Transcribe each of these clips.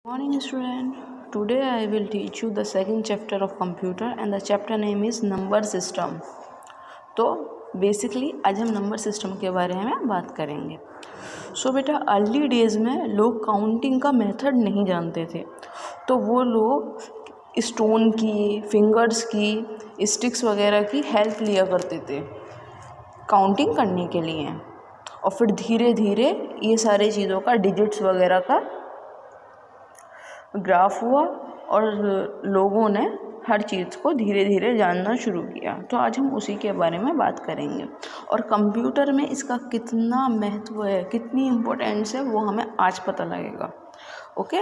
Morning student, today I will teach you the second chapter of computer and the chapter name is number system। तो basically आज हम number system के बारे में बात करेंगे। बेटा अर्ली डेज में लोग काउंटिंग का मेथड नहीं जानते थे, तो वो लोग स्टोन की, फिंगर्स की, स्टिक्स वगैरह की हेल्प लिया करते थे काउंटिंग करने के लिए, और फिर धीरे धीरे ये सारे चीज़ों का डिजिट्स वगैरह का ग्राफ हुआ और लोगों ने हर चीज़ को धीरे धीरे जानना शुरू किया। तो आज हम उसी के बारे में बात करेंगे और कंप्यूटर में इसका कितना महत्व है, कितनी इम्पोर्टेंस है, वो हमें आज पता लगेगा। ओके,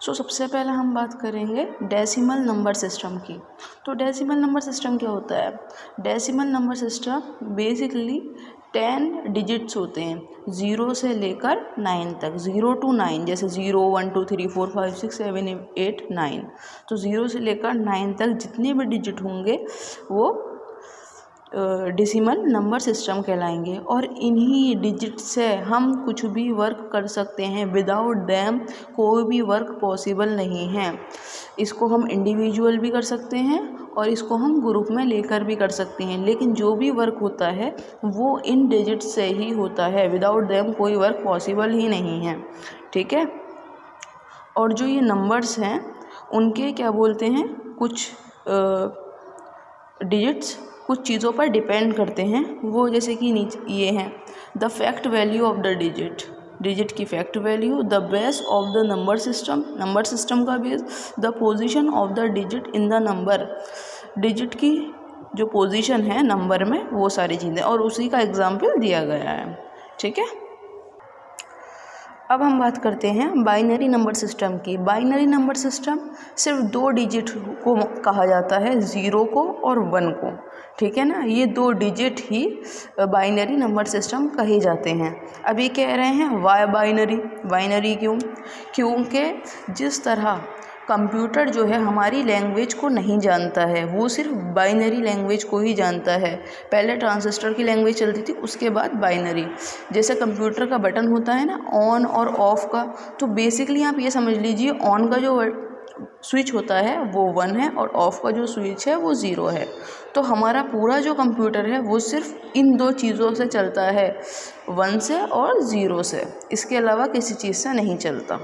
सबसे पहले हम बात करेंगे डेसिमल नंबर सिस्टम की। तो डेसिमल नंबर सिस्टम क्या होता है? Decimal number system basically 10 digits होते हैं, 0 से लेकर 9 तक, 0 to 9, जैसे 0 1 2 3 4 5 6 7 8 9। तो 0 से लेकर 9 तक जितने भी डिजिट होंगे वो डेसिमल नंबर सिस्टम कहलाएंगे, और इन्हीं डिजिट से हम कुछ भी वर्क कर सकते हैं। विदाउट देम कोई भी वर्क पॉसिबल नहीं है। इसको हम इंडिविजुअल भी कर सकते हैं और इसको हम ग्रुप में लेकर भी कर सकते हैं, लेकिन जो भी वर्क होता है वो इन डिजिट से ही होता है। विदाउट देम कोई वर्क पॉसिबल ही नहीं है, ठीक है। और जो ये नंबर्स हैं उनके क्या बोलते हैं, कुछ डिजिट्स कुछ चीज़ों पर डिपेंड करते हैं। वो जैसे कि ये हैं the fact value of the digit की fact value, the base of the number system का base, the position of the digit in the number, digit की जो पोजीशन है नंबर में, वो सारी चीज़ें, और उसी का एग्जाम्पल दिया गया है, ठीक है। अब हम बात करते हैं बाइनरी नंबर सिस्टम की। बाइनरी नंबर सिस्टम सिर्फ 2 डिजिट को कहा जाता है, 0 को और 1 को, ठीक है ना। ये 2 डिजिट ही बाइनरी नंबर सिस्टम कहे जाते हैं। अब ये कह रहे हैं वाई बाइनरी क्योंकि जिस तरह कंप्यूटर जो है हमारी लैंग्वेज को नहीं जानता है, वो सिर्फ बाइनरी लैंग्वेज को ही जानता है। पहले ट्रांजिस्टर की लैंग्वेज चलती थी, उसके बाद बाइनरी। जैसे कंप्यूटर का बटन होता है ना ऑन और ऑफ का, तो बेसिकली आप ये समझ लीजिए ऑन का जो स्विच होता है वो 1 है और ऑफ का जो स्विच है वो 0 है। तो हमारा पूरा जो कंप्यूटर है वो सिर्फ इन 2 चीज़ों से चलता है, 1 से और 0 से, इसके अलावा किसी चीज़ से नहीं चलता,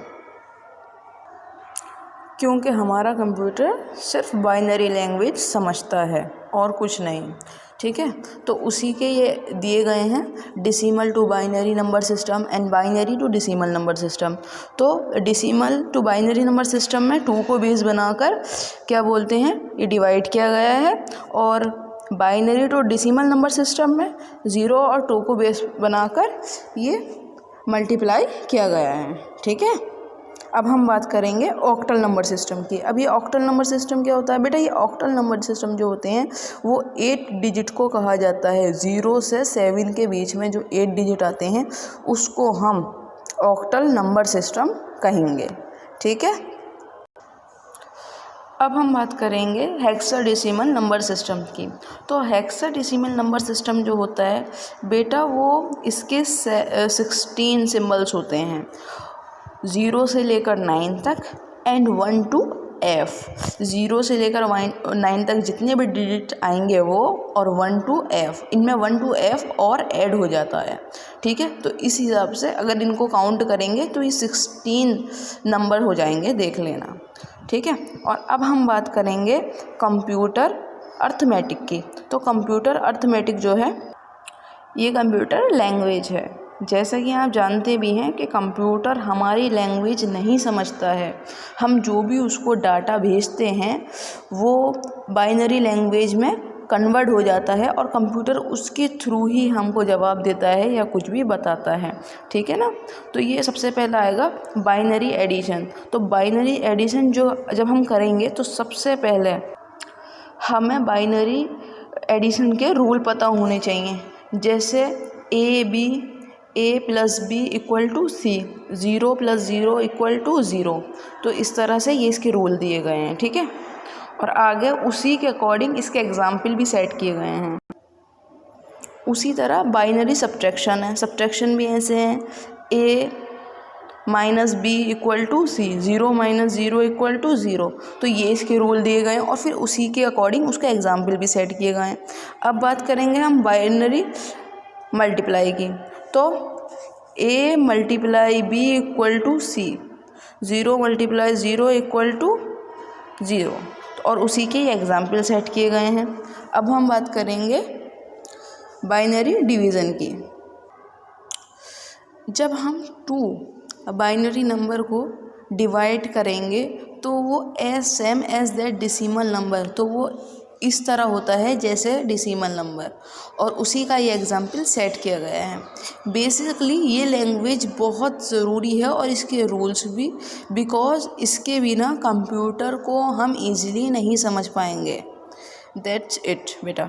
क्योंकि हमारा कंप्यूटर सिर्फ बाइनरी लैंग्वेज समझता है और कुछ नहीं, ठीक है। तो उसी के ये दिए गए हैं decimal to binary number system and binary to decimal number system. तो decimal to binary number system में 2 को बेस बनाकर क्या बोलते हैं, ये डिवाइड किया गया है, और binary to decimal number system में 0 और 2 को बेस बनाकर ये मल्टीप्लाई किया गया है, ठीक है। अब हम बात करेंगे ऑक्टल नंबर सिस्टम की। अब ये ऑक्टल नंबर सिस्टम क्या होता है बेटा? ये ऑक्टल नंबर सिस्टम जो होते हैं वो 8 डिजिट को कहा जाता है। 0 से 7 के बीच में जो 8 डिजिट आते हैं उसको हम ऑक्टल नंबर सिस्टम कहेंगे, ठीक है। अब हम बात करेंगे हेक्साडेसिमल नंबर सिस्टम की। तो हेक्साडेसिमल नंबर सिस्टम जो होता है बेटा, वो इसके 16 सिम्बल्स होते हैं, 0 से लेकर 9 तक एंड 1 to F। 0 से लेकर 9 तक जितने भी डिजिट आएंगे वो, और 1 to F, इनमें 1 to F और ऐड हो जाता है, ठीक है। तो इस हिसाब से अगर इनको काउंट करेंगे तो ये 16 नंबर हो जाएंगे, देख लेना, ठीक है। और अब हम बात करेंगे कंप्यूटर अर्थमेटिक की। तो कंप्यूटर अर्थमेटिक जो है ये कंप्यूटर लैंग्वेज है। जैसा कि आप जानते भी हैं कि कंप्यूटर हमारी लैंग्वेज नहीं समझता है। हम जो भी उसको डाटा भेजते हैं वो बाइनरी लैंग्वेज में कन्वर्ट हो जाता है और कंप्यूटर उसके थ्रू ही हमको जवाब देता है या कुछ भी बताता है, ठीक है ना। तो ये सबसे पहला आएगा बाइनरी एडिशन। तो बाइनरी एडिशन जो जब हम करेंगे तो सबसे पहले हमें बाइनरी एडिशन के रूल पता होने चाहिए, जैसे A + B = C, 0 + 0 = 0। तो इस तरह से ये इसके रूल दिए गए हैं, ठीक है। और आगे उसी के अकॉर्डिंग इसके एग्जाम्पल भी सेट किए गए हैं। उसी तरह बाइनरी सब्ट्रैक्शन है, सब्ट्रैक्शन भी ऐसे हैं, A minus B equal to C, 0 minus 0 equal to 0। तो ये इसके रूल दिए गए हैं और फिर उसी के अकॉर्डिंग उसका एग्जाम्पल भी सेट किए गए हैं। अब बात करेंगे हम बाइनरी मल्टीप्लाई की। तो a multiply b equal to C, 0 multiply 0 equal to 0, और उसी के एग्जाम्पल सेट किए गए हैं। अब हम बात करेंगे बाइनरी डिवीज़न की। जब हम 2 बाइनरी नंबर को डिवाइड करेंगे तो वो same as that decimal number, तो वो इस तरह होता है जैसे डेसिमल नंबर, और उसी का ये एग्जाम्पल सेट किया गया है। बेसिकली ये लैंग्वेज बहुत ज़रूरी है और इसके रूल्स भी, बिकॉज इसके बिना कंप्यूटर को हम इजीली नहीं समझ पाएंगे। दैट्स इट बेटा।